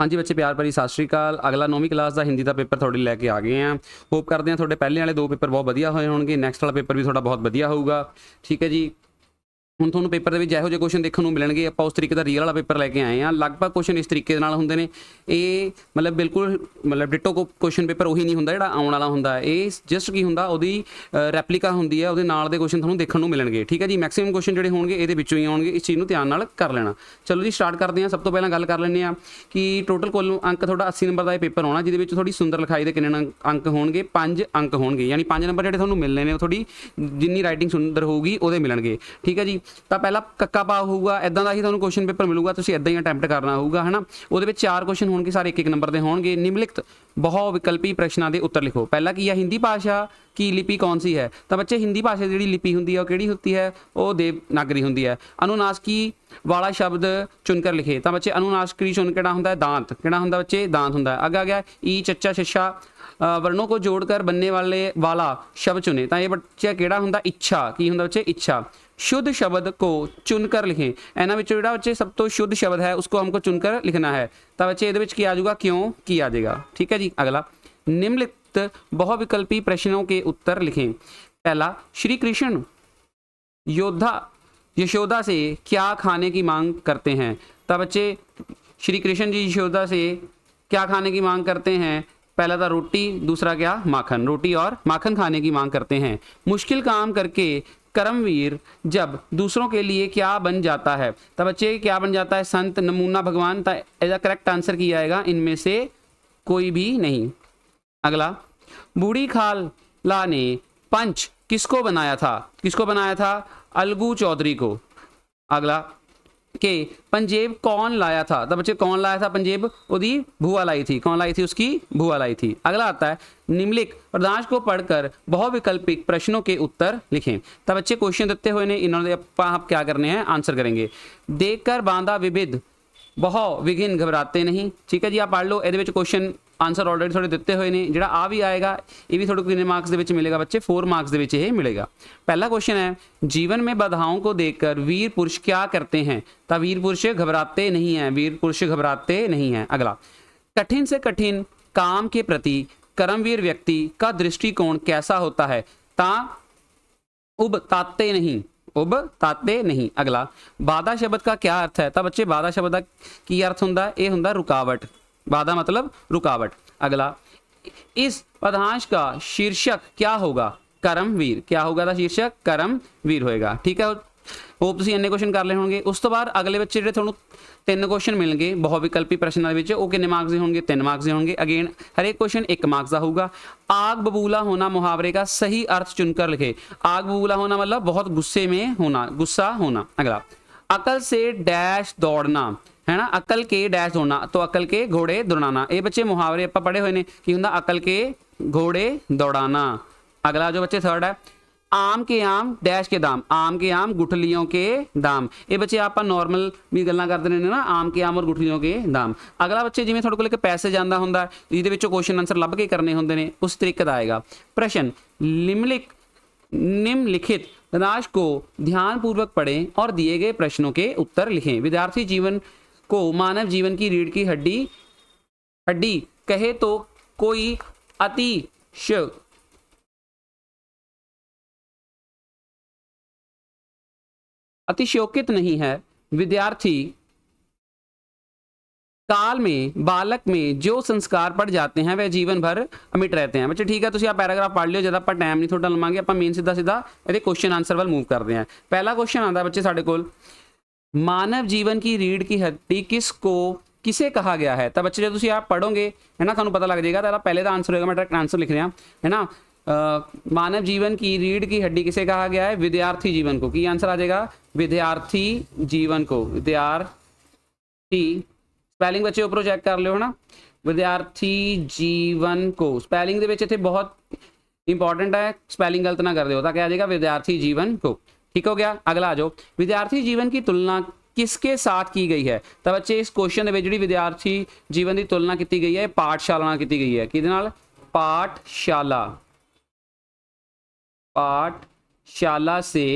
हाँ जी बच्चे, प्यार भरी सत श्री अकाल। अगला 9वीं क्लास का हिंदी का पेपर थोड़े लैके आ गए हैं। होप करते हैं थोड़े पहले वाले 2 पेपर बहुत बढ़िया होए होंगे, नैक्सट वाला पेपर भी थोड़ा बहुत बढ़िया होगा। ठीक है जी। ਹੁਣ ਤੁਹਾਨੂੰ ਪੇਪਰ ਦੇ ਵਿੱਚ ਇਹੋ ਜਿਹੇ ਕੁਐਸਚਨ ਦੇਖਣ ਨੂੰ ਮਿਲਣਗੇ। ਆਪਾਂ ਉਸ ਤਰੀਕੇ ਦਾ ਰੀਅਲ ਵਾਲਾ ਪੇਪਰ ਲੈ ਕੇ ਆਏ ਹਾਂ। ਲਗਭਗ ਕੁਐਸਚਨ ਇਸ ਤਰੀਕੇ ਦੇ ਨਾਲ ਹੁੰਦੇ ਨੇ। ਇਹ ਮਤਲਬ ਬਿਲਕੁਲ ਡਿਟੋ ਕੁਐਸਚਨ ਪੇਪਰ ਉਹੀ ਨਹੀਂ ਹੁੰਦਾ ਜਿਹੜਾ ਆਉਣ ਵਾਲਾ ਹੁੰਦਾ। ਇਹ ਜਸਟ ਕੀ ਹੁੰਦਾ, ਉਹਦੀ ਰੈਪਲੀਕਾ ਹੁੰਦੀ ਹੈ, ਉਹਦੇ ਨਾਲ ਦੇ ਕੁਐਸਚਨ ਤੁਹਾਨੂੰ ਦੇਖਣ ਨੂੰ ਮਿਲਣਗੇ। ਠੀਕ ਹੈ ਜੀ। ਮੈਕਸਿਮਮ ਕੁਐਸਚਨ ਜਿਹੜੇ ਹੋਣਗੇ ਇਹਦੇ ਵਿੱਚੋਂ ਹੀ ਆਉਣਗੇ। ਇਸ ਚੀਜ਼ ਨੂੰ ਧਿਆਨ ਨਾਲ ਕਰ ਲੈਣਾ। ਚਲੋ ਜੀ ਸਟਾਰਟ ਕਰਦੇ ਹਾਂ। ਸਭ ਤੋਂ ਪਹਿਲਾਂ ਗੱਲ ਕਰ ਲੈਂਦੇ ਹਾਂ ਕਿ ਟੋਟਲ ਕੁੱਲ ਅੰਕ ਤੁਹਾਡਾ 80 ਨੰਬਰ ਦਾ ਇਹ ਪੇਪਰ ਆਉਣਾ, ਜਿਹਦੇ ਵਿੱਚ ਤੁਹਾਡੀ ਸੁੰਦਰ ਲਿਖਾਈ ਦੇ ਕਿੰਨੇ ਅੰਕ ਹੋਣਗੇ? 5 ਅੰਕ ਹੋਣਗੇ। ਯਾਨੀ 5 ਨੰਬਰ ਜਿਹੜੇ ਤੁਹਾਨੂੰ ਮਿਲਣੇ ਨੇ ਉਹ ਤੁਹਾਡੀ ਜਿੰਨੀ ਰਾਈਟਿੰਗ ਸੁੰਦਰ ਹੋਊਗੀ ਉਹਦੇ ਮਿਲਣਗੇ। ਠੀਕ ਹੈ ਜੀ। ਤਾਂ ਪਹਿਲਾਂ ਕੱਕਾ ਪਾ ਹੋਊਗਾ, ਇਦਾਂ ਦਾ ਹੀ ਤੁਹਾਨੂੰ ਕੁਐਸਚਨ ਪੇਪਰ ਮਿਲੂਗਾ। ਤੁਸੀਂ ਇਦਾਂ ਹੀ ਅਟੈਂਪਟ ਕਰਨਾ ਹੋਊਗਾ, ਹੈ ਨਾ। ਉਹਦੇ ਵਿੱਚ 4 ਕੁਐਸਚਨ ਹੋਣਗੇ, ਸਾਰੇ 1-1 ਨੰਬਰ ਦੇ ਹੋਣਗੇ। ਨਿਮਨਲਿਖਤ ਬਹੁ ਵਿਕਲਪੀ ਪ੍ਰਸ਼ਨਾਂ ਦੇ ਉੱਤਰ ਲਿਖੋ। ਪਹਿਲਾ ਕੀ ਹੈ? ਹਿੰਦੀ ਭਾਸ਼ਾ की लिपि कौन सी है? तो बच्चे हिंदी भाषा की लिपि होंगी है कि होती है? वो देवनागरी होंगी है। अनुनासिकी वाला शब्द चुनकर लिखे। तो बच्चे अनुनासिकी चुन केड़ा होंदा है? दांत। केड़ा होंदा बच्चे? दांत होंदा है। आगे आ गया ई चच्चा शिशा वर्णों को जोड़कर बनने वाला शब्द चुने। तो ये बच्चे केड़ा होंदा? इच्छा। की होंदा बच्चे? इच्छा। शुद्ध शब्द को चुनकर लिखें। इन्हां विचों जिहड़ा बच्चे सब तो शुद्ध शब्द है उसको हमको चुनकर लिखना है। तो बच्चे इहदे विच की आ जाऊगा? क्यों की आ जाएगा। ठीक है जी। अगला निम्नलिखित बहुविकल्पी प्रश्नों के उत्तर लिखें। पहला, श्री कृष्ण यशोदा से क्या खाने की मांग करते हैं? तो बच्चे श्री कृष्ण जी यशोदा से क्या खाने की मांग करते हैं? पहला था रोटी, दूसरा क्या? माखन। रोटी और माखन खाने की मांग करते हैं। मुश्किल काम करके कर्मवीर जब दूसरों के लिए क्या बन जाता है? तो बच्चे क्या बन जाता है? संत, नमूना, भगवान। तो इसका करेक्ट आंसर किया जाएगा इनमें से कोई भी नहीं। अगला, बूढ़ी खाला ने पंच किसको बनाया था? किसको बनाया था? अलगू चौधरी को। अगला, के पंजेब कौन लाया था? तो बच्चे कौन लाया था पंजेब? उसकी भूआ लाई थी। कौन लाई थी? उसकी भूआ लाई थी। अगला आता है, निम्नलिखित पदार्थ को पढ़कर बहुविकल्पिक प्रश्नों के उत्तर लिखें। तो बच्चे क्वेश्चन देते हुए ने इन्होंने आप क्या करने हैं? आंसर करेंगे। देखकर बांधा विविध बहु विघिन घबराते नहीं। ठीक है जी। आप पढ़ लो। ये क्वेश्चन आंसर ऑलरेडी थोड़े दिते हुए हैं। जो आ भी आएगा ये भी थोड़े कितने मार्क्स के मिलेगा बच्चे? 4 मार्क्स के मिलेगा। पहला क्वेश्चन है, जीवन में बाधाओं को देखकर वीर पुरुष क्या करते हैं? तो वीर पुरुष घबराते नहीं हैं। वीर पुरुष घबराते नहीं हैं। अगला, कठिन से कठिन काम के प्रति कर्मवीर व्यक्ति का दृष्टिकोण कैसा होता है? ता उबताते नहीं। उबताते नहीं। अगला, बाधा शब्द का क्या अर्थ है? तो बच्चे बाधा शब्द का की अर्थ होंदा? ये होंदा रुकावट। बाधा मतलब रुकावट। अगला, इस पदांश का शीर्षक क्या होगा? कर्मवीर। क्या होगा? था शीर्षक कर्मवीर होएगा। ठीक है। होप तुसीं इन्ने क्वेश्चन कर ले होंगे। उस तो बाद अगले बच्चे जिहड़े तुहानूं 3 क्वेश्चन मिलणगे बहुविकल्पी प्रश्नां दे विच, वो कितने मार्क्स दे होणगे? 3 मार्क्स दे होणगे। अगेन हर एक क्वेश्चन 1 मार्क्स का होगा। आग बबूला होना मुहावरे का सही अर्थ चुनकर लिखे। आग बबूला होना मतलब बहुत गुस्से में होना, गुस्सा होना। अगला, अकल से डैश दौड़ना, है ना। अकल के डैश दौड़ना, तो अकल के घोड़े दौड़ाना। ये बच्चे मुहावरे आप पढ़े हुए ने कि होंदा अकल के घोड़े दौड़ाना। अगला जो बच्चे थर्ड है, आम के आम डैश के दाम। आम के आम गुठलियों के दाम। ये बच्चे आप नॉर्मल भी गल्लां करते रहने ना, आम के आम और गुठलियों के दाम। अगला बच्चे जिवें तुहाडे कोल एक पैसेज आंदा हुंदा जिहदे विचों क्वेश्चन आंसर लभ के करने हुंदे ने, उस तरीके दा आएगा प्रश्न। निम्नलिखित राशि को ध्यानपूर्वक पढ़ें और दिए गए प्रश्नों के उत्तर लिखें। विद्यार्थी जीवन को मानव जीवन की रीढ़ की हड्डी कहे तो कोई अतिशयोक्ति नहीं है। विद्यार्थी काल में बालक में जो संस्कार पड़ जाते हैं वह जीवन भर अमिट रहते हैं। बच्चे ठीक है, तुम पैराग्राफ पढ़ लियो, ज़्यादा आप टाइम नहीं थोड़ा लवांगे। आप मेन सीधा ये क्वेश्चन आंसर वाल मूव करते हैं। पहला क्वेश्चन आता बच्चे साढ़े कोल, मानव जीवन की रीढ़ की हड्डी किसे कहा गया है? तो बच्चे जो आप पढ़ोगे है ना, थानू पता लग जाएगा। तो पहले का आंसर होगा, मैं डायरेक्ट आंसर लिख रहा है ना। मानव जीवन की रीढ़ की हड्डी किसे कहा गया है? विद्यार्थी जीवन को। की आंसर आ जाएगा? विद्यार्थी जीवन को। विद्यार्थी स्पैलिंग बच्चे ऊपर चेक कर लो है ना। विद्यार्थी जीवन को स्पैलिंग दे विच इत्थे बहुत इंपॉर्टेंट है, स्पैलिंग गलत ना कर दो। तो क्या आ जाएगा? विद्यार्थी जीवन को। ठीक हो गया। अगला आ जाओ, विद्यार्थी जीवन की तुलना किसके साथ की गई है? तो बच्चे इस क्वेश्चन में जी विद्यार्थी जीवन की तुलना की गई है पाठशाला नाल की गई है। किहदे नाल? पाठशाला। पाठशाला से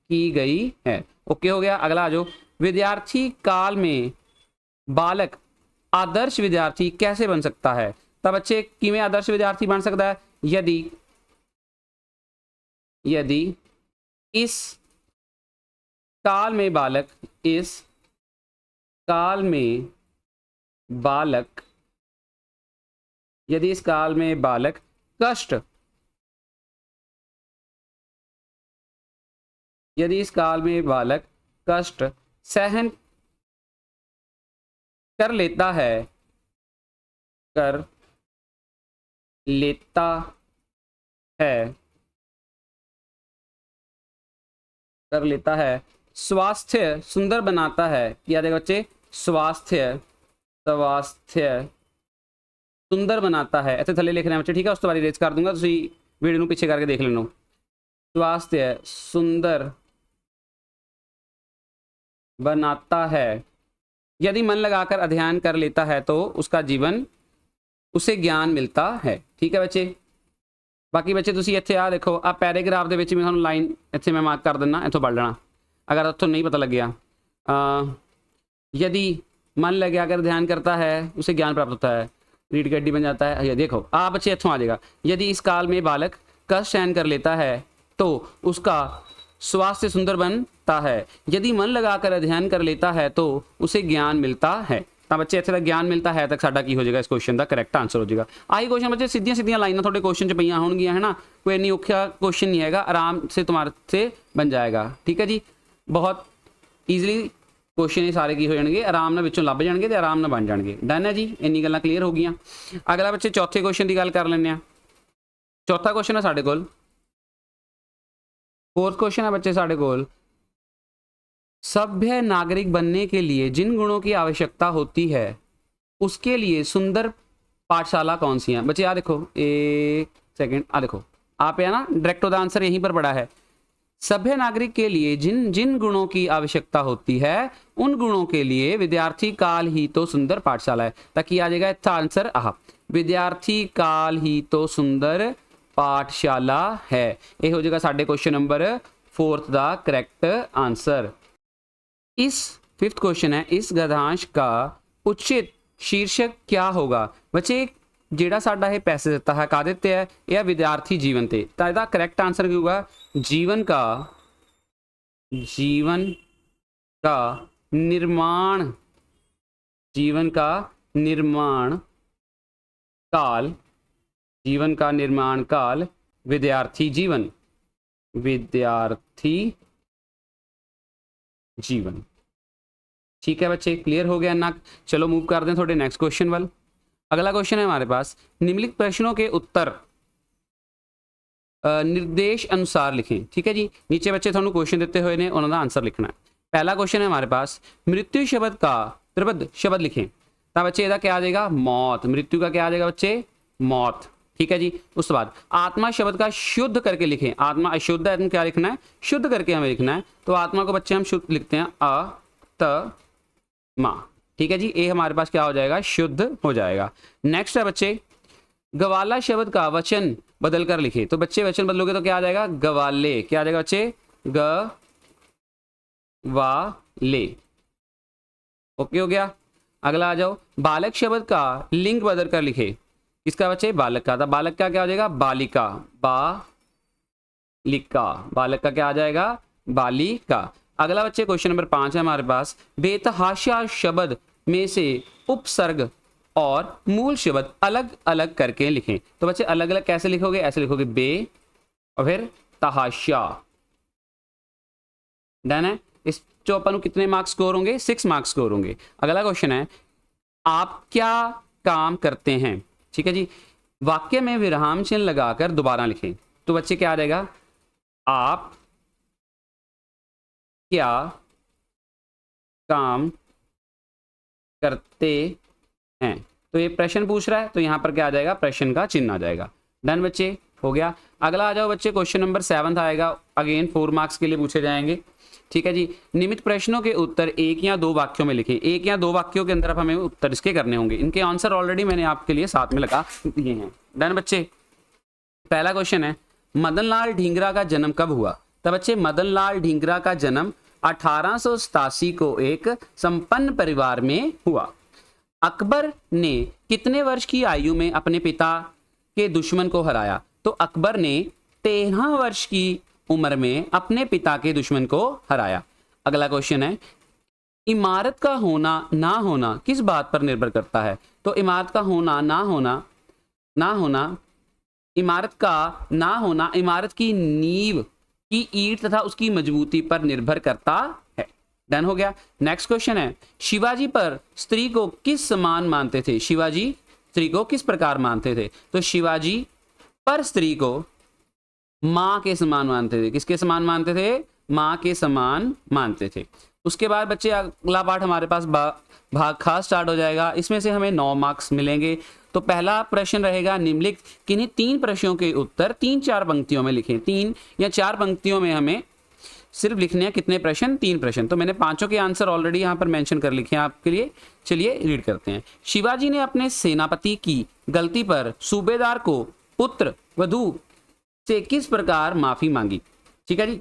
की गई है। ओके हो गया। अगला आ जाओ, विद्यार्थी काल में बालक आदर्श विद्यार्थी कैसे बन सकता है? ਤਾਂ ਬੱਚੇ ਕਿਵੇਂ ਆਦਰਸ਼ ਵਿਦਿਆਰਥੀ ਬਣ ਸਕਦਾ ਹੈ? यदि इस काल में बालक यदि इस काल में बालक कष्ट सहन कर लेता है स्वास्थ्य सुंदर बनाता है। क्या देगा बच्चे? स्वास्थ्य सुंदर बनाता है। इतने थले लिखना है बच्चे, ठीक है? उस तो बारी रेज कर दूंगा, तुसी वीडियो ਨੂੰ पीछे करके देख लेना। स्वास्थ्य सुंदर बनाता है। यदि मन लगाकर अध्ययन कर लेता है तो उसे ज्ञान मिलता है। ठीक है बच्चे? बाकी बच्चे तुसी इत्थे आ देखो, आ पैराग्राफ दे विच मैं तुहानूं लाइन इत्थे मैं मार्क कर दिना, इत्थों पढ़ लेना अगर उत्थों नहीं पता लग गया। यदि मन लगा कर ध्यान करता है उसे ज्ञान प्राप्त होता है, रीड गड्डी बन जाता है। ये देखो आप बच्चे इत्थों आ जाएगा। यदि इस काल में बालक कष्ट सहन कर लेता है तो उसका स्वास्थ्य सुंदर बनता है। यदि मन लगाकर अध्ययन कर लेता है तो उसे ज्ञान मिलता है। ਤਾਂ ਬੱਚੇ ਇੱਥੇ ਦਾ ਗਿਆਨ ਮਿਲਦਾ ਹੈ ਤੱਕ ਸਾਡਾ ਕੀ ਹੋ ਜਾਏਗਾ? ਇਸ ਕੁਐਸਚਨ ਦਾ ਕਰੈਕਟ ਆਨਸਰ ਹੋ ਜਾਏਗਾ। ਆਹੀ ਕੁਐਸਚਨ ਬੱਚੇ ਸਿੱਧੀਆਂ ਲਾਈਨਾਂ ਤੁਹਾਡੇ ਕੁਐਸਚਨ 'ਚ ਪਈਆਂ ਹੋਣਗੀਆਂ, ਹੈ ਨਾ? ਕੋਈ ਇੰਨੀ ਔਖਾ ਕੁਐਸਚਨ ਨਹੀਂ ਹੈਗਾ, ਆਰਾਮ ਸੇ तुम्हारे से बन जाएगा। ठीक है जी, बहुत ਈਜ਼ੀਲੀ ਕੁਐਸਚਨ ਇਹ ਸਾਰੇ ਕੀ ਹੋ ਜਾਣਗੇ? ਆਰਾਮ ਨਾਲ ਵਿੱਚੋਂ ਲੱਭ ਜਾਣਗੇ ਤੇ ਆਰਾਮ ਨਾਲ ਬਣ ਜਾਣਗੇ। ਡਨ ਹੈ ਜੀ, ਇੰਨੀ ਗੱਲਾਂ ਕਲੀਅਰ ਹੋ ਗਈਆਂ। ਅਗਲਾ ਬੱਚੇ ਚੌਥੇ ਕੁਐਸਚਨ ਦੀ ਗੱਲ ਕਰ ਲੈਂਦੇ ਆ। ਚੌਥਾ ਕੁਐਸਚਨ ਹੈ ਸਾਡੇ ਕੋਲ, फोर्थ क्वेश्चन है बच्चे साढ़े कोल, सभ्य नागरिक बनने के लिए जिन गुणों की आवश्यकता होती है उसके लिए सुंदर पाठशाला कौन सी है? बच्चे आ देखो, एक सेकंड, आ देखो आप है ना, डायरेक्ट का आंसर यहीं पर पड़ा है। सभ्य नागरिक के लिए जिन जिन गुणों की आवश्यकता होती है उन गुणों के लिए विद्यार्थी काल ही तो सुंदर पाठशाला है। ताकि आ जाएगा इतना आंसर, आह विद्यार्थी काल ही तो सुंदर पाठशाला है। यह हो जाएगा साढ़े क्वेश्चन नंबर 4 का करेक्ट आंसर। इस 5th क्वेश्चन है, इस गद्यांश का उचित शीर्षक क्या होगा? बच्चे ਜਿਹੜਾ ਸਾਡਾ ਇਹ पैसे देता है का देते है यह विद्यार्थी जीवन ते, तो इसका करेक्ट आंसर क्या होगा? जीवन का निर्माण काल विद्यार्थी जीवन। ठीक है बच्चे, क्लियर हो गया ना? चलो मूव कर दें थोड़े नेक्स्ट क्वेश्चन वाल। अगला क्वेश्चन है हमारे पास, निम्नलिखित प्रश्नों के उत्तर निर्देश अनुसार लिखें। ठीक है जी, नीचे बच्चे थोड़ा क्वेश्चन देते हुए ने उन्होंने आंसर लिखना है। पहला क्वेश्चन है हमारे पास, मृत्यु शब्द का त्रिपद शब्द लिखें। तो बच्चे ਇਹਦਾ क्या आ जाएगा? मौत। मृत्यु का क्या आ जाएगा बच्चे? मौत। ठीक है जी, उस बाद आत्मा शब्द का शुद्ध करके लिखें। आत्मा अशुद्ध है, क्या लिखना है? शुद्ध करके हमें लिखना है। तो आत्मा को बच्चे हम शुद्ध लिखते हैं आत्मा। ठीक है जी, ये हमारे पास क्या हो जाएगा? शुद्ध हो जाएगा। नेक्स्ट है बच्चे, गवाला शब्द का वचन बदल कर लिखे। तो बच्चे वचन बदलोगे तो क्या आ जाएगा? गवाले। क्या आ जाएगा बच्चे? गवाले। ओके हो गया। अगला आ जाओ, बालक शब्द का लिंग बदल कर लिखे। किसका बच्चे? बालक का। तो बालक का क्या हो जाएगा? बालिका। बालक का क्या आ जाएगा? बालिका। अगला बच्चे क्वेश्चन नंबर 5 है हमारे पास, बेतहाशा शब्द में से उपसर्ग और मूल शब्द अलग अलग करके लिखें। तो बच्चे अलग अलग कैसे लिखोगे? ऐसे लिखोगे, बे और फिर तहाशा। डन है। इस जो अपन कितने मार्क्स स्कोर होंगे? 6 मार्क्स स्कोर होंगे। अगला क्वेश्चन है, आप क्या काम करते हैं? ठीक है जी, वाक्य में विराम चिन्ह लगाकर दोबारा लिखें। तो बच्चे क्या आ जाएगा? आप क्या काम करते हैं। तो ये प्रश्न पूछ रहा है, तो यहां पर क्या आ जाएगा? प्रश्न का चिन्ह आ जाएगा। डन बच्चे, हो गया। अगला आ जाओ बच्चे, क्वेश्चन नंबर 7 आएगा, अगेन 4 मार्क्स के लिए पूछे जाएंगे। ठीक है जी, निम्नलिखित प्रश्नों के उत्तर 1 या 2 वाक्यों में लिखें। 1 या 2 वाक्यों के अंदर अब हमें उत्तर इसके करने होंगे। इनके आंसर ऑलरेडी मैंने आपके लिए साथ में लगा दिए हैं। डन बच्चे, पहला क्वेश्चन है, मदनलाल ढींगरा का जन्म कब हुआ? तो बच्चे मदनलाल ढींगरा का जन्म 1887 को एक संपन्न परिवार में हुआ। अकबर ने कितने वर्ष की आयु में अपने पिता के दुश्मन को हराया? तो अकबर ने 13 वर्ष की उम्र में अपने पिता के दुश्मन को हराया। अगला क्वेश्चन है, इमारत का होना ना होना किस बात पर निर्भर करता है? तो इमारत का होना ना होना इमारत का ना होना इमारत की नींव की ईंट तथा उसकी मजबूती पर निर्भर करता है। डन हो गया। नेक्स्ट क्वेश्चन है, शिवाजी पर स्त्री को किस समान मानते थे? शिवाजी स्त्री को किस प्रकार मानते थे? तो शिवाजी पर स्त्री को मां के समान मानते थे। किसके समान मानते थे? मां के समान मानते थे। उसके बाद बच्चे अगला पार्ट हमारे पास भाग खास स्टार्ट हो जाएगा। इसमें से हमें 9 मार्क्स मिलेंगे। तो पहला प्रश्न रहेगा, निम्नलिखित किन्हीं 3 प्रश्नों के उत्तर 3-4 पंक्तियों में लिखें। 3 या 4 पंक्तियों में हमें सिर्फ लिखने हैं कितने प्रश्न? 3 प्रश्न। तो मैंने 5 के आंसर ऑलरेडी यहाँ पर मेंशन कर लिखे हैं आपके लिए। चलिए रीड करते हैं। शिवाजी ने अपने सेनापति की गलती पर सूबेदार को पुत्र वधू से किस प्रकार माफी मांगी? ठीक है जी,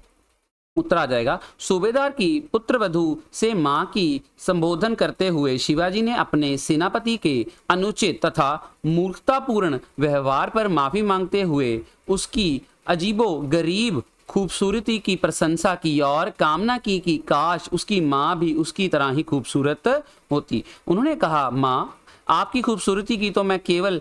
उत्तर आ जाएगा, सूबेदार की पुत्र वधू से मां की संबोधन करते हुए शिवाजी ने अपने सेनापति के अनुचित तथा मूर्खतापूर्ण व्यवहार पर माफी मांगते हुए उसकी अजीबो गरीब खूबसूरती की प्रशंसा की और कामना की कि काश उसकी मां भी उसकी तरह ही खूबसूरत होती। उन्होंने कहा, मां, आपकी खूबसूरती की तो मैं केवल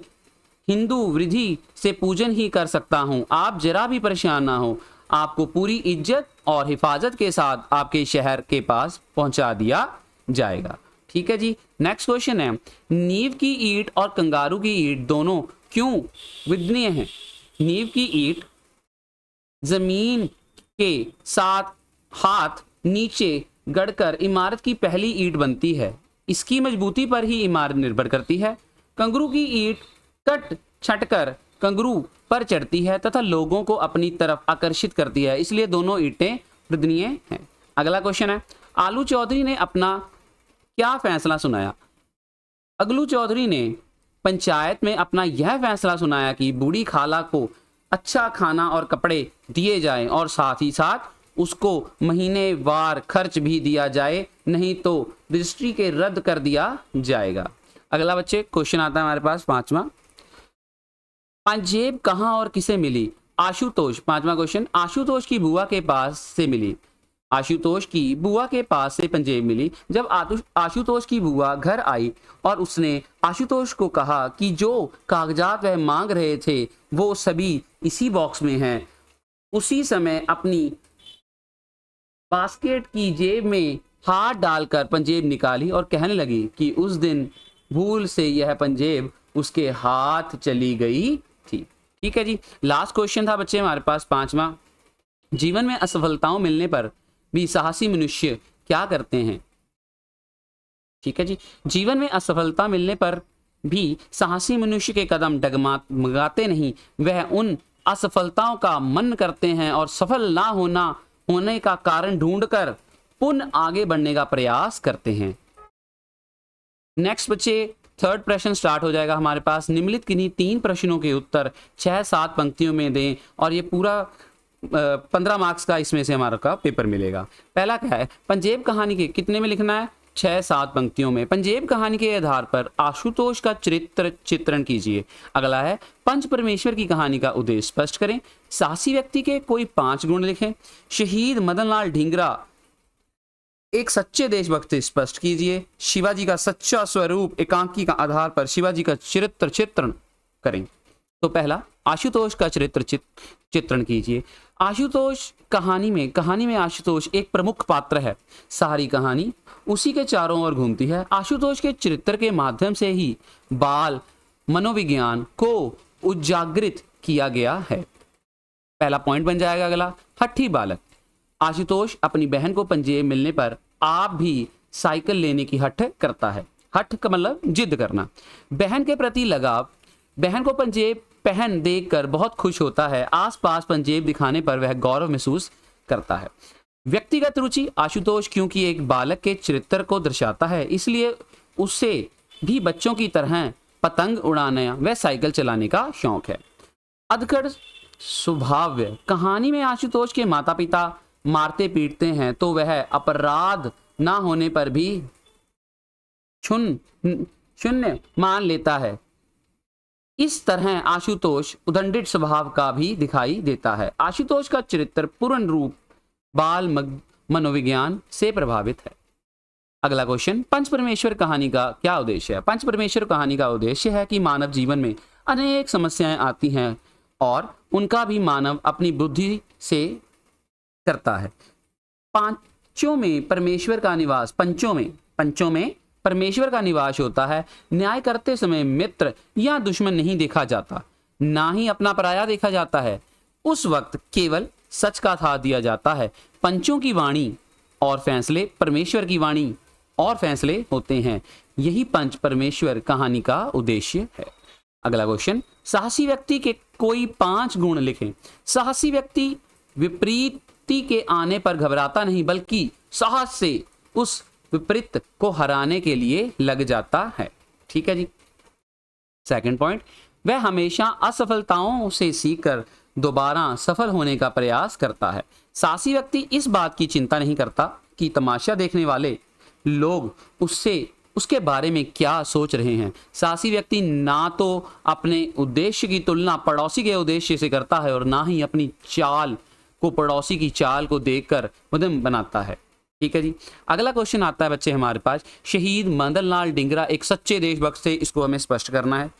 हिंदू विधि से पूजन ही कर सकता हूं। आप जरा भी परेशान ना हो, आपको पूरी इज्जत और हिफाजत के साथ आपके शहर के पास पहुंचा दिया जाएगा। ठीक है जी। नेक्स्ट क्वेश्चन है, नींव की ईंट और कंगारू की ईंट दोनों क्यों विद्नीय हैं? नींव की ईंट जमीन के साथ हाथ नीचे गड़कर इमारत की पहली ईंट बनती है। इसकी मजबूती पर ही इमारत निर्भर करती है। कंगारू की ईंट कट छटकर कंगारू पर चढ़ती है तथा लोगों को अपनी तरफ आकर्षित करती है, इसलिए दोनों ईंटें विद्नीय हैं। अगला क्वेश्चन है, आलू चौधरी ने अपना क्या फैसला सुनाया? अगलू चौधरी ने पंचायत में अपना यह फैसला सुनाया कि बूढ़ी खाला को अच्छा खाना और कपड़े दिए जाएं और साथ ही साथ उसको महीनेवार खर्च भी दिया जाए, नहीं तो रजिस्ट्री के रद्द कर दिया जाएगा। अगला बच्चे क्वेश्चन आता है हमारे पास 5वां, पंजेब कहाँ और किसे मिली? आशुतोष। 5वां क्वेश्चन, आशुतोष की बुआ के पास से मिली। आशुतोष की बुआ के पास से पंजेब मिली। जब आशुतोष की बुआ घर आई और उसने आशुतोष को कहा कि जो कागजात वह मांग रहे थे वो सभी इसी बॉक्स में हैं, उसी समय अपनी बास्केट की जेब में हाथ डालकर पंजेब निकाली और कहने लगी कि उस दिन भूल से यह पंजेब उसके हाथ चली गई थी। ठीक है जी। लास्ट क्वेश्चन था बच्चे हमारे पास 5वां, जीवन में असफलताओं मिलने पर भी साहसी मनुष्य क्या करते हैं? ठीक है जी। जीवन में असफलता मिलने पर भी साहसी मनुष्य के कदम डगमगाते नहीं, वह उन असफलताओं का मन करते हैं और सफल ना होने का कारण ढूंढकर पुनः आगे बढ़ने का प्रयास करते हैं। नेक्स्ट बच्चे थर्ड प्रश्न स्टार्ट हो जाएगा हमारे पास। निम्नलिखित किन्हीं 3 प्रश्नों के उत्तर 6-7 पंक्तियों में दें और ये पूरा 15 मार्क्स का इसमें से हमारा का पेपर मिलेगा। पहला क्या है, पंजेब कहानी के कितने में लिखना है? 6-7 पंक्तियों में। पंजेब कहानी के आधार पर आशुतोष का चरित्र चित्रण कीजिए। अगला है, पंच परमेश्वर की कहानी का उद्देश्य स्पष्ट करें। साहसी व्यक्ति के कोई 5 गुण लिखें। शहीद मदन लाल ढींगरा एक सच्चे देशभक्त स्पष्ट कीजिए। शिवाजी का सच्चा स्वरूप एकांकी का आधार पर शिवाजी का चरित्र चित्रण करें। तो पहला, आशुतोष का चरित्र चित्रण कीजिए। आशुतोष कहानी में आशुतोष एक प्रमुख पात्र है। सारी कहानी उसी के चारों ओर घूमती है। आशुतोष के चरित्र के माध्यम से ही बाल मनोविज्ञान को उजागृत किया गया है। पहला पॉइंट बन जाएगा। अगला, हट्ठी बालक। आशुतोष अपनी बहन को पंजेब मिलने पर आप भी साइकिल लेने की हठ करता है। हठ का मतलब जिद करना। बहन के प्रति लगाव। बहन को पंजेब पहन देखकर बहुत खुश होता है। आसपास पंजेब दिखाने पर वह गौरव महसूस करता है। व्यक्तिगत रुचि। आशुतोष क्योंकि एक बालक के चरित्र को दर्शाता है, इसलिए उसे भी बच्चों की तरह पतंग उड़ाने व साइकिल चलाने का शौक है। अधखड़ स्वभाव। कहानी में आशुतोष के माता पिता मारते पीटते हैं तो वह अपराध ना होने पर भी शून्य मान लेता है। इस तरह आशुतोष उदंडित स्वभाव का भी दिखाई देता है। आशुतोष का चरित्र पूर्ण रूप बाल मनोविज्ञान से प्रभावित है। अगला क्वेश्चन, पंच परमेश्वर कहानी का क्या उद्देश्य है? पंच परमेश्वर कहानी का उद्देश्य है कि मानव जीवन में अनेक समस्याएं आती हैं और उनका भी मानव अपनी बुद्धि से करता है। पंचों में परमेश्वर का निवास परमेश्वर का निवास होता है। न्याय करते समय मित्र या दुश्मन नहीं देखा जाता, ना ही अपना पराया देखा जाता है। उस वक्त केवल सच का साथ दिया जाता है। पंचों की वाणी और फैसले परमेश्वर की वाणी और फैसले होते हैं। यही पंच परमेश्वर कहानी का उद्देश्य है। अगला क्वेश्चन, साहसी व्यक्ति के कोई 5 गुण लिखें। साहसी व्यक्ति विपरीति के आने पर घबराता नहीं, बल्कि साहस से उस विपरीत को हराने के लिए लग जाता है। ठीक है जी। सेकंड पॉइंट, वह हमेशा असफलताओं से सीखकर दोबारा सफल होने का प्रयास करता है। साहसी व्यक्ति इस बात की चिंता नहीं करता कि तमाशा देखने वाले लोग उसके बारे में क्या सोच रहे हैं। साहसी व्यक्ति ना तो अपने उद्देश्य की तुलना पड़ोसी के उद्देश्य से करता है और ना ही अपनी चाल को पड़ोसी की चाल को देखकर उद्यम बनाता है। ठीक है जी। अगला क्वेश्चन आता है बच्चे हमारे पास, शहीद मदन लाल ढींगरा एक सच्चे देशभक्त थे। इसको हमें स्पष्ट करना है।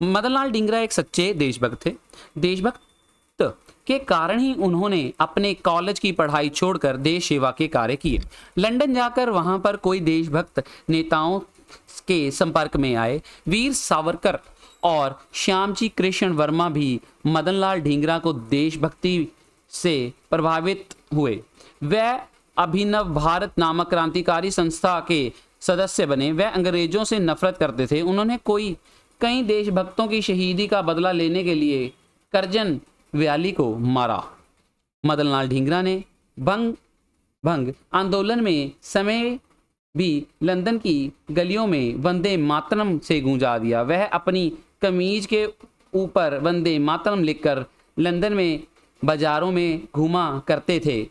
मदन लाल ढींगरा एक सच्चे देशभक्त थे। देशभक्त के कारण ही उन्होंने अपने कॉलेज की पढ़ाई छोड़कर देश सेवा के कार्य किए। लंदन जाकर वहां पर कोई देशभक्त नेताओं के संपर्क में आए। वीर सावरकर और श्यामजी कृष्ण वर्मा भी मदनलाल ढींगरा को देशभक्ति से प्रभावित हुए। वह अभिनव भारत नामक क्रांतिकारी संस्था के सदस्य बने। वह अंग्रेजों से नफरत करते थे। उन्होंने कई देशभक्तों की शहीदी का बदला लेने के लिए करजन व्याली को मारा। मदनलाल ढींगरा ने भंग आंदोलन में समय भी लंदन की गलियों में वंदे मातरम से गूंजा दिया। वह अपनी कमीज के ऊपर वंदे मातरम लिखकर लंदन में बाजारों में घूमा करते थे।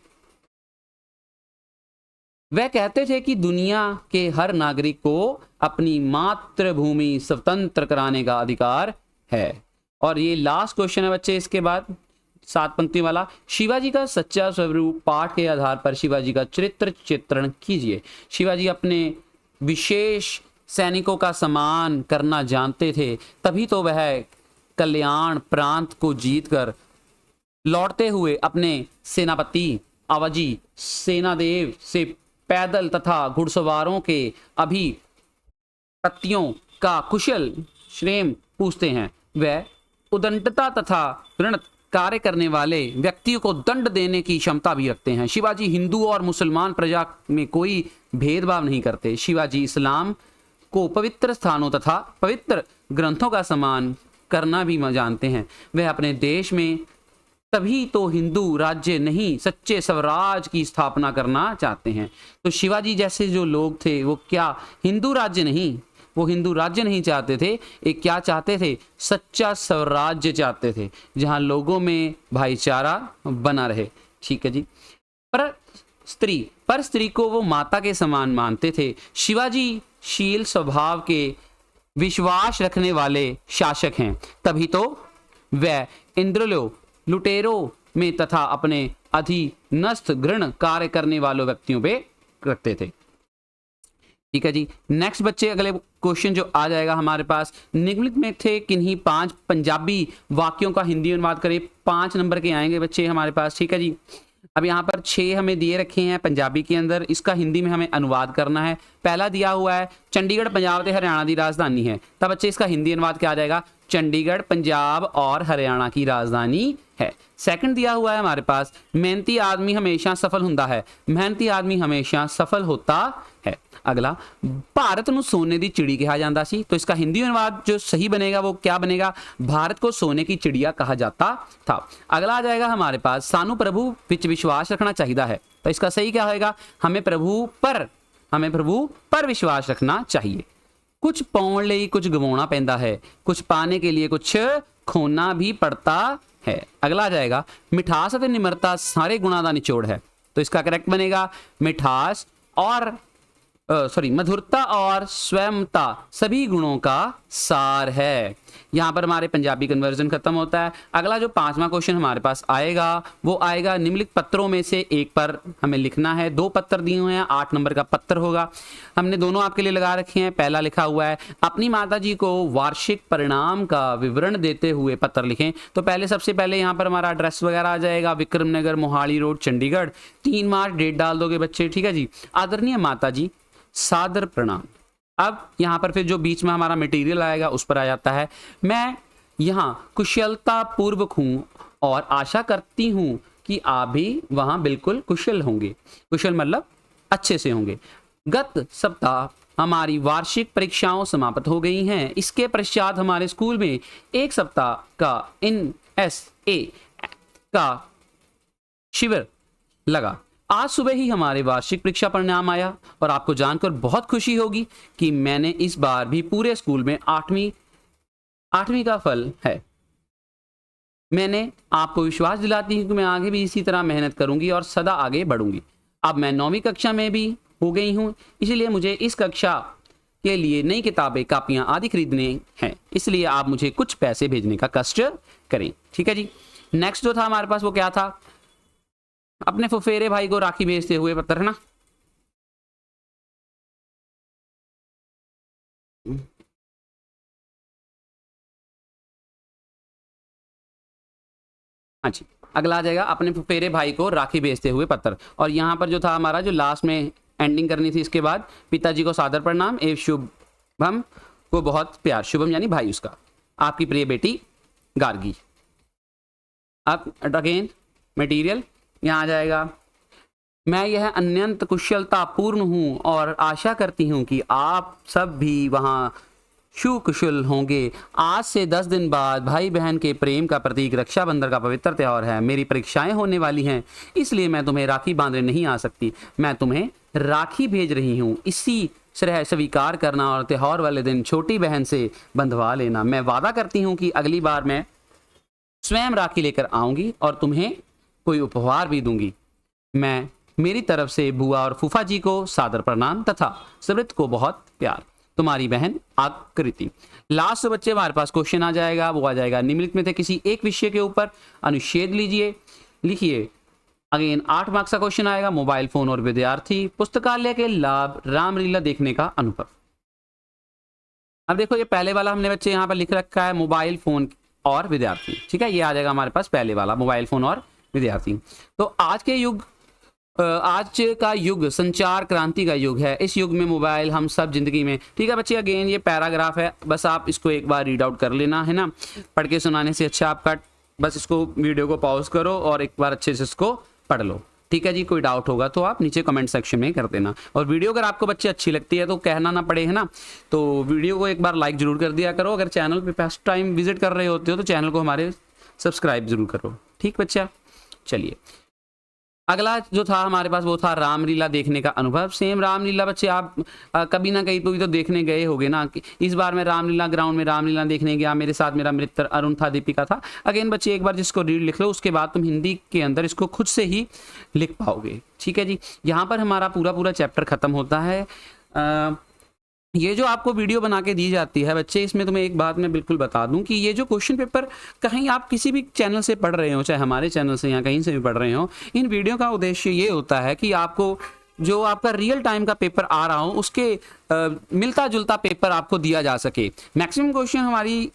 वह कहते थे कि दुनिया के हर नागरिक को अपनी मातृभूमि स्वतंत्र कराने का अधिकार है। और ये लास्ट क्वेश्चन है बच्चे इसके बाद 7 पंक्ति वाला, शिवाजी का सच्चा स्वरूप पाठ के आधार पर शिवाजी का चरित्र चित्रण कीजिए। शिवाजी अपने विशेष सैनिकों का सम्मान करना जानते थे, तभी तो वह कल्याण प्रांत को जीतकर लौटते हुए अपने सेनापति आवाजी सेनादेव से पैदल तथा घुड़सवारों के अभिपत्तियों का कुशल क्षेम पूछते हैं। वह उदंडता तथा घृणित कार्य करने वाले व्यक्तियों को दंड देने की क्षमता भी रखते हैं। शिवाजी हिंदू और मुसलमान प्रजा में कोई भेदभाव नहीं करते। शिवाजी इस्लाम को पवित्र स्थानों तथा पवित्र ग्रंथों का सम्मान करना भी जानते हैं। वह अपने देश में तभी तो हिंदू राज्य नहीं सच्चे स्वराज की स्थापना करना चाहते हैं। तो शिवाजी जैसे जो लोग थे वो क्या हिंदू राज्य नहीं चाहते थे, एक क्या चाहते थे, सच्चा स्वराज्य चाहते थे जहां लोगों में भाईचारा बना रहे। ठीक है जी। पर स्त्री को वो माता के समान मानते थे। शिवाजी शील स्वभाव के विश्वास रखने वाले शासक हैं, तभी तो वह इंद्रलो लुटेरों में तथा अपने अधीनस्थ घृण कार्य करने वालों व्यक्तियों पे करते थे। ठीक है जी। नेक्स्ट बच्चे अगले क्वेश्चन जो आ जाएगा हमारे पास, निम्नलिखित में थे किन्हीं 5 पंजाबी वाक्यों का हिंदी अनुवाद करें। 5 नंबर के आएंगे बच्चे हमारे पास। ठीक है जी। अब यहाँ पर 6 हमें दिए रखे हैं पंजाबी के अंदर, इसका हिंदी में हमें अनुवाद करना है। पहला दिया हुआ है चंडीगढ़ पंजाब ते हरियाणा की राजधानी है, तब बच्चे इसका हिंदी अनुवाद क्या आ जाएगा, चंडीगढ़ पंजाब और हरियाणा की राजधानी है। सेकंड दिया हुआ है हमारे पास मेहनती आदमी हमेशा सफल होता है, मेहनती आदमी हमेशा सफल होता है। अगला भारत ਨੂੰ सोने की चिड़ी कहा जाता सी, तो इसका हिंदी अनुवाद जो सही बनेगा वो क्या बनेगा, भारत को सोने की चिड़िया कहा जाता था। अगला आ जाएगा हमारे पास सानू प्रभु विच विश्वास रखना चाहिए है, तो इसका सही क्या होगा, हमें प्रभु पर विश्वास रखना चाहिए। कुछ पाने लिए कुछ गवाना पैंदा है, कुछ पाने के लिए कुछ खोना भी पड़ता है। अगला आ जाएगा मिठास और निम्रता सारे गुणों का निचोड़ है, तो इसका करेक्ट बनेगा मिठास और मधुरता और स्वयंता सभी गुणों का सार है। यहाँ पर हमारे पंजाबी कन्वर्जन खत्म होता है। अगला जो 5वां क्वेश्चन हमारे पास आएगा वो आएगा निम्नलिखित पत्रों में से एक पर हमें लिखना है। 2 पत्र दिए हुए हैं, 8 नंबर का पत्र होगा। हमने दोनों आपके लिए लगा रखे हैं। पहला लिखा हुआ है अपनी माताजी को वार्षिक परिणाम का विवरण देते हुए पत्र लिखें। तो पहले सबसे पहले यहाँ पर हमारा एड्रेस वगैरह आ जाएगा, विक्रम नगर, मोहाली रोड, चंडीगढ़। 3 मार्च डेट डाल दोगे बच्चे, ठीक है जी। आदरणीय माताजी, सादर प्रणाम। अब यहाँ पर फिर जो बीच में हमारा मटेरियल आएगा उस पर आ जाता है, मैं यहाँ कुशलता पूर्वक हूँ और आशा करती हूँ कि आप भी वहाँ बिल्कुल कुशल होंगे। कुशल मतलब अच्छे से होंगे। गत सप्ताह हमारी वार्षिक परीक्षाओं समाप्त हो गई हैं। इसके पश्चात हमारे स्कूल में 1 सप्ताह का NSA का शिविर लगा। आज सुबह ही हमारे वार्षिक परीक्षा परिणाम आया और आपको जानकर बहुत खुशी होगी कि मैंने इस बार भी पूरे स्कूल में 8वीं का फल है। मैंने आपको विश्वास दिलाती हूँ कि मैं आगे भी इसी तरह मेहनत करूंगी और सदा आगे बढ़ूंगी। अब मैं 9वीं कक्षा में भी हो गई हूँ, इसलिए मुझे इस कक्षा के लिए नई किताबें, कापियां आदि खरीदने हैं। इसलिए आप मुझे कुछ पैसे भेजने का कष्ट करें, ठीक है जी। नेक्स्ट जो था हमारे पास वो क्या था, अपने फुफेरे भाई को राखी भेजते हुए पत्र, है ना। हाँ जी, अगला आ जाएगा अपने फुफेरे भाई को राखी भेजते हुए पत्र। और यहाँ पर जो था हमारा जो लास्ट में एंडिंग करनी थी, इसके बाद पिताजी को सादर प्रणाम एवं शुभम को बहुत प्यार। शुभम यानी भाई उसका, आपकी प्रिय बेटी गार्गी। अब अगेन मटेरियल यहाँ आ जाएगा, मैं यह अत्यंत कुशलता पूर्ण हूँ और आशा करती हूँ कि आप सब भी वहाँ सुकुशल होंगे। आज से 10 दिन बाद भाई बहन के प्रेम का प्रतीक रक्षाबंधन का पवित्र त्यौहार है। मेरी परीक्षाएं होने वाली हैं, इसलिए मैं तुम्हें राखी बांधने नहीं आ सकती। मैं तुम्हें राखी भेज रही हूँ, इसी तरह स्वीकार करना और त्यौहार वाले दिन छोटी बहन से बंधवा लेना। मैं वादा करती हूँ कि अगली बार मैं स्वयं राखी लेकर आऊंगी और तुम्हें कोई उपहार भी दूंगी। मैं मेरी तरफ से बुआ और फूफा जी को सादर प्रणाम तथा समृद्ध को बहुत प्यार। तुम्हारी बहन आकृति। लास्ट बच्चे हमारे पास क्वेश्चन आ जाएगा, वो आ जाएगा निम्नलिखित में से किसी एक विषय के ऊपर अनुच्छेद लीजिए, लिखिए। अगेन 8 मार्क्स का क्वेश्चन आएगा, मोबाइल फोन और विद्यार्थी, पुस्तकालय के लाभ, रामलीला देखने का अनुभव। अब देखो ये पहले वाला हमने बच्चे यहाँ पर लिख रखा है मोबाइल फोन और विद्यार्थी, ठीक है। ये आ जाएगा हमारे पास पहले वाला मोबाइल फोन और विद्यार्थी। तो आज का युग संचार क्रांति का युग है। इस युग में मोबाइल हम सब जिंदगी में, ठीक है बच्चे। अगेन ये पैराग्राफ है, बस आप इसको एक बार रीड आउट कर लेना, है ना। पढ़ के सुनाने से अच्छा आपका बस इसको वीडियो को पॉज करो और एक बार अच्छे से इसको पढ़ लो, ठीक है जी। कोई डाउट होगा तो आप नीचे कमेंट सेक्शन में कर देना। और वीडियो अगर आपको बच्चे अच्छी लगती है तो कहना ना पड़े, है ना, तो वीडियो को एक बार लाइक जरूर कर दिया करो। अगर चैनल पे फर्स्ट टाइम विजिट कर रहे होते हो तो चैनल को हमारे सब्सक्राइब जरूर करो, ठीक बच्चा। चलिए अगला जो था हमारे पास वो था रामलीला देखने का अनुभव। सेम रामलीला बच्चे आप कभी ना कहीं तो देखने गए होंगे ना। इस बार मैं रामलीला ग्राउंड में रामलीला देखने गया, मेरे साथ मेरा मित्र अरुण था, दीपिका था। अगेन बच्चे एक बार जिसको रीड लिख लो, उसके बाद तुम हिंदी के अंदर इसको खुद से ही लिख पाओगे, ठीक है जी। यहाँ पर हमारा पूरा चैप्टर खत्म होता है। ये जो आपको वीडियो बना के दी जाती है बच्चे, इसमें तुम्हें एक बात मैं बिल्कुल बता दूं कि ये जो क्वेश्चन पेपर कहीं आप किसी भी चैनल से पढ़ रहे हो, चाहे हमारे चैनल से या कहीं से भी पढ़ रहे हो, इन वीडियो का उद्देश्य ये होता है कि आपको जो आपका रियल टाइम का पेपर आ रहा हो उसके मिलता जुलता पेपर आपको दिया जा सके। मैक्सिमम क्वेश्चन हमारी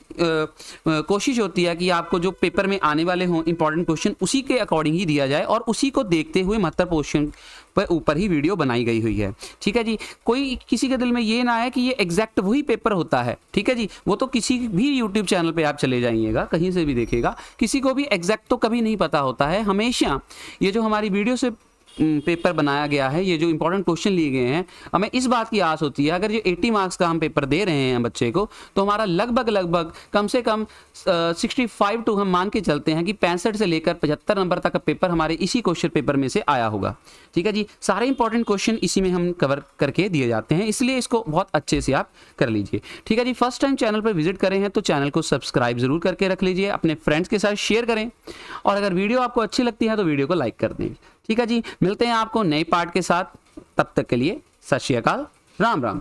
कोशिश होती है कि आपको जो पेपर में आने वाले हों इंपॉर्टेंट क्वेश्चन उसी के अकॉर्डिंग ही दिया जाए और उसी को देखते हुए महत्वपूर्ण क्वेश्चन पर ऊपर ही वीडियो बनाई गई हुई है, ठीक है जी। कोई किसी के दिल में ये ना है कि ये एग्जैक्ट वही पेपर होता है, ठीक है जी। वो तो किसी भी यूट्यूब चैनल पे आप चले जाइएगा, कहीं से भी देखेगा, किसी को भी एग्जैक्ट तो कभी नहीं पता होता है। हमेशा ये जो हमारी वीडियो से पेपर बनाया गया है, ये जो इंपॉर्टेंट क्वेश्चन लिए गए हैं, हमें इस बात की आस होती है अगर ये 80 मार्क्स का हम पेपर दे रहे हैं बच्चे को, तो हमारा लगभग कम से कम 65 टू हम मान के चलते हैं कि 65 से लेकर 75 नंबर तक का पेपर हमारे इसी क्वेश्चन पेपर में से आया होगा, ठीक है जी। सारे इंपॉर्टेंट क्वेश्चन इसी में हम कवर करके दिए जाते हैं, इसलिए इसको बहुत अच्छे से आप कर लीजिए, ठीक है जी। फर्स्ट टाइम चैनल पर विजिट करें हैं तो चैनल को सब्सक्राइब जरूर करके रख लीजिए, अपने फ्रेंड्स के साथ शेयर करें और अगर वीडियो आपको अच्छी लगती है तो वीडियो को लाइक कर दें, ठीक है जी। मिलते हैं आपको नए पार्ट के साथ, तब तक के लिए सत श्री अकाल, राम राम।